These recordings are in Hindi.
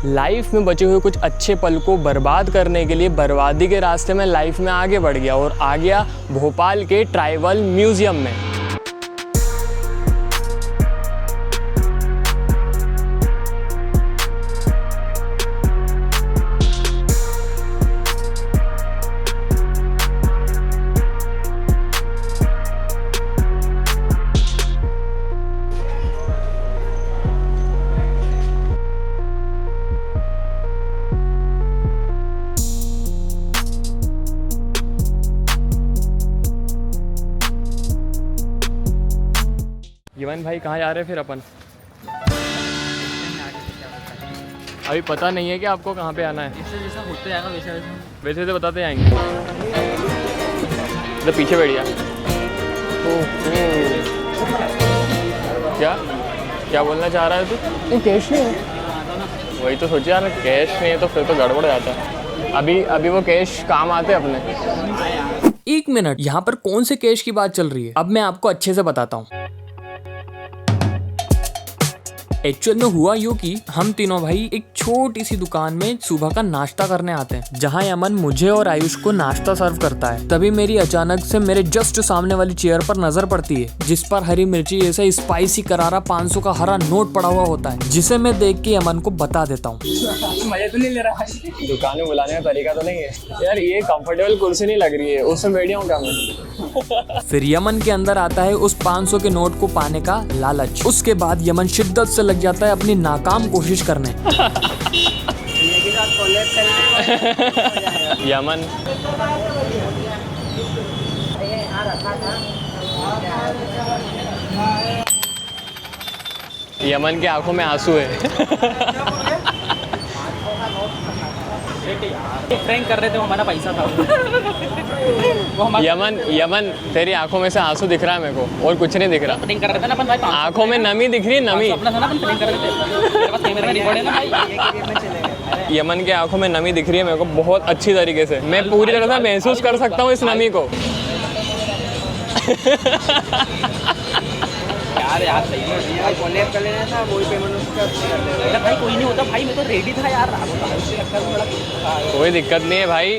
लाइफ में बचे हुए कुछ अच्छे पल को बर्बाद करने के लिए बर्बादी के रास्ते में लाइफ में आगे बढ़ गया और आ गया भोपाल के ट्राइबल म्यूजियम में। यमन भाई कहाँ जा रहे हैं फिर अपन? अभी पता नहीं है कि आपको कहाँ पे आना है। जैसे जैसा होते जाएगा वैसे तो बताते जाएंगे। तो पीछे बैठ जा। क्या बोलना चाह रहा है तू? कैश नहीं है। वही तो सोचा यार, कैश नहीं है तो फिर तो गड़बड़ जाता है। अभी वो कैश काम आते अपने। 1 मिनट, यहाँ पर कौन से कैश की बात चल रही है? अब मैं आपको अच्छे से बताता हूँ। एक्चुअल में हुआ यूँ कि हम तीनों भाई एक छोटी सी दुकान में सुबह का नाश्ता करने आते हैं, जहाँ यमन मुझे और आयुष को नाश्ता सर्व करता है। तभी मेरी अचानक से मेरे जस्ट सामने वाली चेयर पर नजर पड़ती है, जिस पर हरी मिर्ची जैसा स्पाइसी करारा 500 का हरा नोट पड़ा हुआ होता है, जिसे मैं देख के यमन को बता देता हूँ। मजा तो नहीं ले रहा है। दुकान में बुलाने का तरीका तो नहीं है यार, ये कंफर्टेबल कुर्सी नहीं लग रही है, उसमें बैठ जाऊँ क्या मैं? फिर यमन के अंदर आता है उस 500 के नोट को पाने का लालच। उसके बाद यमन शिद्दत से लग जाता है अपनी नाकाम कोशिश करने। यमन यमन की आंखों में आंसू है। प्रैंक कर रहे थे, वो हमारा पैसा था। यमन तेरी आंखों में से आंसू दिख रहा है मेरे को, और कुछ नहीं दिख रहा। प्रैंक कर रहे थे ना अपन भाई, आंखों में नमी दिख रही है, नमी। अपना था ना, अपन प्रैंक कर रहे थे। मेरे पास कैमरा रिकॉर्ड है ना भाई। यमन के आंखों में नमी दिख रही है मेरे को बहुत अच्छी तरीके से। मैं पूरी तरह से महसूस कर सकता हूँ इस नमी को। यार सही है भाई, कॉलेज कर लेना था, वही पेमेंट उसका कर देना भाई। कोई नहीं होता भाई, मैं तो रेडी था यार। कोई दिक्कत नहीं है भाई।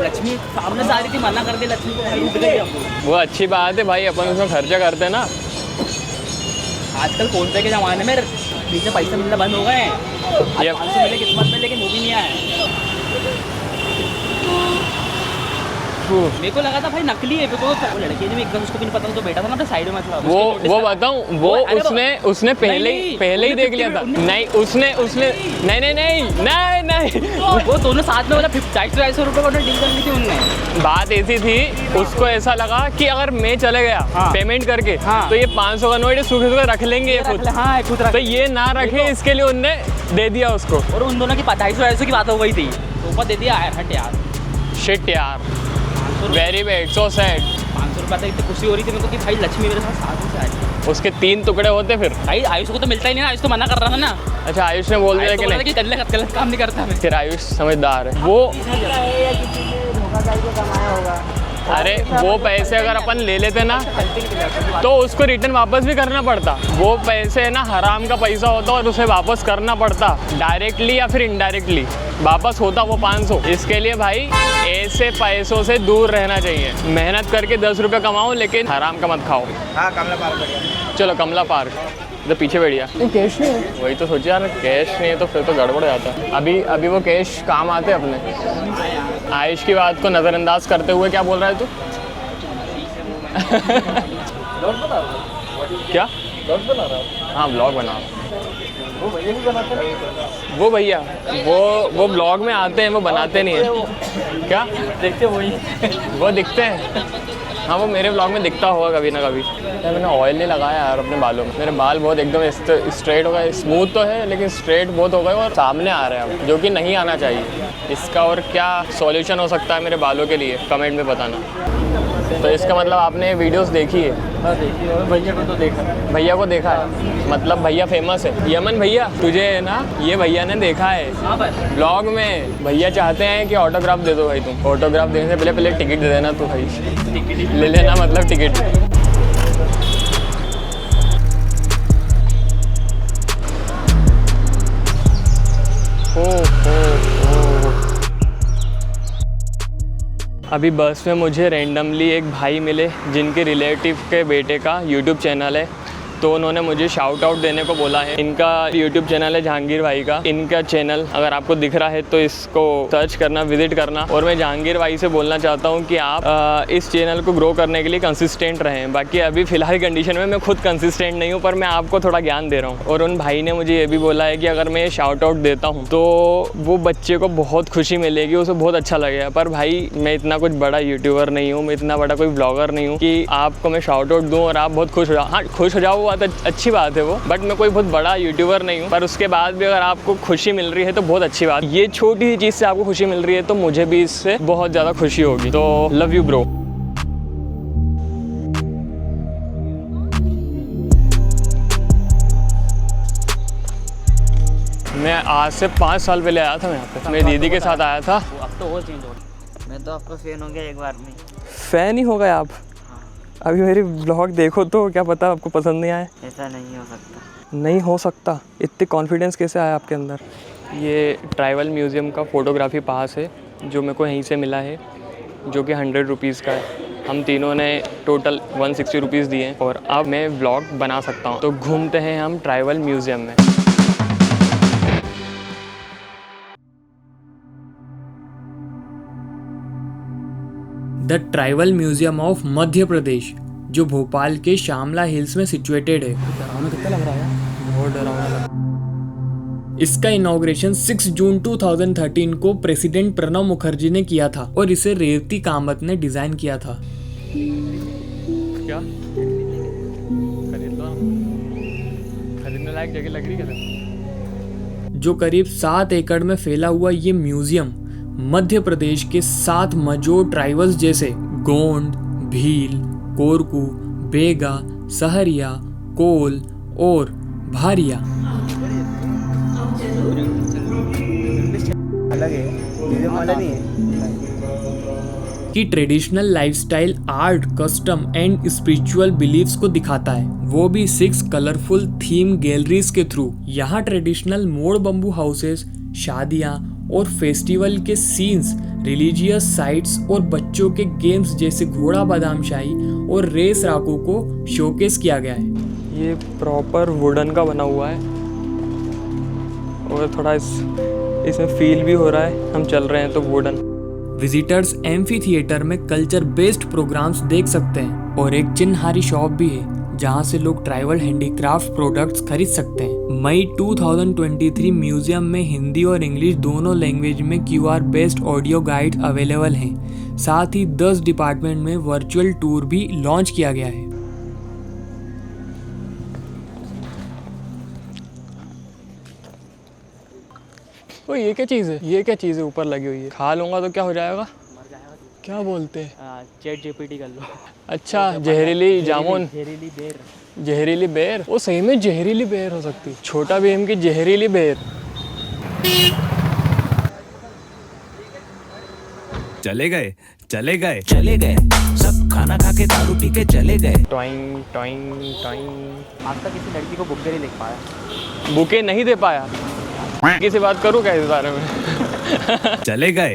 लक्ष्मी सामने से आ रही थी, मना कर दे लक्ष्मी को भाई, उठ गई हम। वो अच्छी बात है भाई, अपन उसमें खर्चा करते हैं ना। आजकल फोन पे के ज़माने में नीचे पैसे मिलना बंद हो गए हैं। 500 मिले किस्मत में, लेकिन वो भी नहीं आया। मेरे को लगा था भाई नकली है, वो लड़की ने भी एकदम उसको भी नहीं पता, तो बैठा था ना अपने साइड में। मतलब वो बताऊं, वो उसने पहले ही देख लिया था। नहीं उसने नहीं वो दोनों साथ में, मतलब 250 रुपये का डील कर ली थी उनने। बात ऐसी थी, उसको ऐसा लगा कि अगर मैं चले गया पेमेंट करके, तो ये 500 का नोट सूखे रख लेंगे ये खुद। हाँ खुद, तो ये ना रखे, इसके लिए उनने दे दिया उसको। और उन दोनों की 250 की बात हो गई थी, तो दे दिया हट यार। शिट यार, वेरी बैड, सो सैड। 500 रुपये इतनी खुशी हो रही थी मेरे को कि भाई लक्ष्मी मेरे साथ से आई। उसके 3 टुकड़े होते फिर भाई। आयुष को तो मिलता ही नहीं, आयुष तो मना कर रहा था ना। अच्छा, आयुष ने बोल दिया कि नहीं, गलत काम नहीं करता मैं। फिर आयुष समझदार है वो। अरे वो पैसे अगर अपन ले लेते ना, तो उसको रिटर्न वापस भी करना पड़ता। वो पैसे ना हराम का पैसा होता और उसे वापस करना पड़ता, डायरेक्टली या फिर इनडायरेक्टली वापस होता वो 500। इसके लिए भाई ऐसे पैसों से दूर रहना चाहिए। मेहनत करके 10 रुपये कमाओ, लेकिन हराम का मत खाओ। हाँ, कमला पार्क। चलो कमला पार्क, तो पीछे बैठ गया। कैश नहीं है। वही तो सोचा यार, कैश नहीं है तो फिर तो गड़बड़ जाता है। अभी वो कैश काम आते अपने। आयुष की बात को नज़रअंदाज करते हुए क्या बोल रहा है तू? क्या बना रहा? हाँ, ब्लॉग बना। वो भैया वो ब्लॉग में आते हैं, वो बनाते नहीं है। क्या देखते वही वो दिखते हैं। हाँ, वो मेरे ब्लॉग में दिखता होगा कभी ना कभी। यार मैंने ऑयल नहीं लगाया यार अपने बालों में। मेरे बाल बहुत एकदम स्ट्रेट हो गए। स्मूथ तो है लेकिन स्ट्रेट बहुत हो गए और सामने आ रहे हैं, जो कि नहीं आना चाहिए। इसका और क्या सॉल्यूशन हो सकता है मेरे बालों के लिए, कमेंट में बताना। तो इसका मतलब आपने वीडियोस देखी है? हाँ देखी है, भैया को तो देखा। भैया को देखा है, मतलब भैया फेमस है। यमन भैया, तुझे ना ये भैया ने देखा है ब्लॉग में। भैया चाहते हैं कि ऑटोग्राफ दे दो भाई तुम। ऑटोग्राफ देने से पहले टिकट दे देना तू भाई। ले लेना मतलब टिकट। हो। अभी बस में मुझे रैंडमली एक भाई मिले जिनके रिलेटिव के बेटे का यूट्यूब चैनल है, तो उन्होंने मुझे शाउट आउट देने को बोला है। इनका यूट्यूब चैनल है जहांगीर भाई का। इनका चैनल अगर आपको दिख रहा है तो इसको सर्च करना, विजिट करना। और मैं जहांगीर भाई से बोलना चाहता हूँ कि आप इस चैनल को ग्रो करने के लिए कंसिस्टेंट रहें। बाकी अभी फ़िलहाल कंडीशन में मैं खुद कंसिस्टेंट नहीं हूँ, पर मैं आपको थोड़ा ज्ञान दे रहा हूँ। और उन भाई ने मुझे ये भी बोला है कि अगर मैं ये शाउट आउट देता हूँ तो वो बच्चे को बहुत खुशी मिलेगी, उसे बहुत अच्छा लगेगा। पर भाई मैं इतना कुछ बड़ा यूट्यूबर नहीं हूँ, मैं इतना बड़ा कोई ब्लॉगर नहीं हूँ कि आपको मैं शाउट आउट दूँ और आप बहुत खुश हो जाओ। हाँ, खुश हो जाओ बात अच्छी बात है वो, बट मैं कोई बहुत बड़ा यूट्यूबर नहीं हूँ। पर उसके बाद भी अगर आपको खुशी मिल रही है तो बहुत अच्छी बात। ये छोटी सी चीज़ से आपको खुशी मिल रही है तो मुझे भी इससे बहुत ज़्यादा खुशी होगी। तो लव यू ब्रो। मैं आज से 5 साल पहले आया था मैं यहाँ पे, मेरी दीदी के साथ आया था। अब तो और चेंज हो गया। मैं तो आपका फ़ैन हो गया एक बार में। फ़ैन ही हो गए आप? अभी मेरी ब्लॉग देखो तो क्या पता आपको पसंद नहीं आए। ऐसा नहीं हो सकता। नहीं हो सकता? इतने कॉन्फिडेंस कैसे आया आपके अंदर? ये ट्राइवल म्यूज़ियम का फ़ोटोग्राफी पास है जो मेरे को यहीं से मिला है, जो कि 100 रुपीज़ का है। हम तीनों ने टोटल 160 रुपीज़ दिए हैं और अब मैं व्लॉग बना सकता हूँ। तो घूमते हैं हम ट्राइवल म्यूज़ियम में। The tribal museum of Madhya Pradesh, जो भोपाल के श्यामला हिल्स में सिचुएटेड है। कितना लग रहा है? बहुत डरावना लग रहा है। इसका इनॉग्रेशन 6 जून 2013 को प्रेसिडेंट प्रणब मुखर्जी ने किया था और इसे रेवती कामत ने डिजाइन किया था। क्या खरीदने लायक जगह लग रही है? जो करीब 7 एकड़ में फैला हुआ ये म्यूजियम मध्य प्रदेश के 7 मजो ट्राइबल्स जैसे गोंड, भील, कोरकू, बेगा, सहरिया, कोल और भारिया अलग है, म्यूजियम वाला नहीं है। की traditional lifestyle, art, custom and spiritual beliefs को दिखाता है, वो भी 6 कलरफुल थीम गैलरीज के थ्रू। यहाँ ट्रेडिशनल मोड़ बम्बू हाउसेस, शादियाँ और फेस्टिवल के सीन्स, रिलीजियस साइट्स और बच्चों के गेम्स जैसे घोड़ा बादामशाही और रेस राकू को शोकेस किया गया है। ये प्रॉपर वुडन का बना हुआ है और थोड़ा इसमें फील भी हो रहा है, हम चल रहे हैं तो वुडन। विजिटर्स एम्फी थिएटर में कल्चर बेस्ड प्रोग्राम्स देख सकते हैं और एक चिन्हारी शॉप भी है जहां से लोग ट्राइबल हैंडीक्राफ्ट प्रोडक्ट्स खरीद सकते हैं। मई 2023 म्यूजियम में हिंदी और इंग्लिश दोनों लैंग्वेज में QR based audio guide available हैं। साथ ही 10 डिपार्टमेंट में वर्चुअल टूर भी लॉन्च किया गया है। ओ ये क्या चीज़ है? ये क्या चीज़ है ऊपर लगी हुई है? खा लूँगा तो क्या हो जाएगा? क्या बोलते हैं? चैट जीपीटी कर लो। अच्छा, जहरीली जामुन, जहरीली बेर। जहरीली बेर। वो सही में जहरीली बेर हो सकती है। छोटा भीम की जहरीली बेर। चले गए चले गए चले गए, सब खाना खा के दारू पी के चले गए। Toing toing toing. आज तक किसी लड़की को बुके नहीं देख पाया। बुके नहीं दे पाया? किसी बात करूँ क्या इस बारे में? चले गए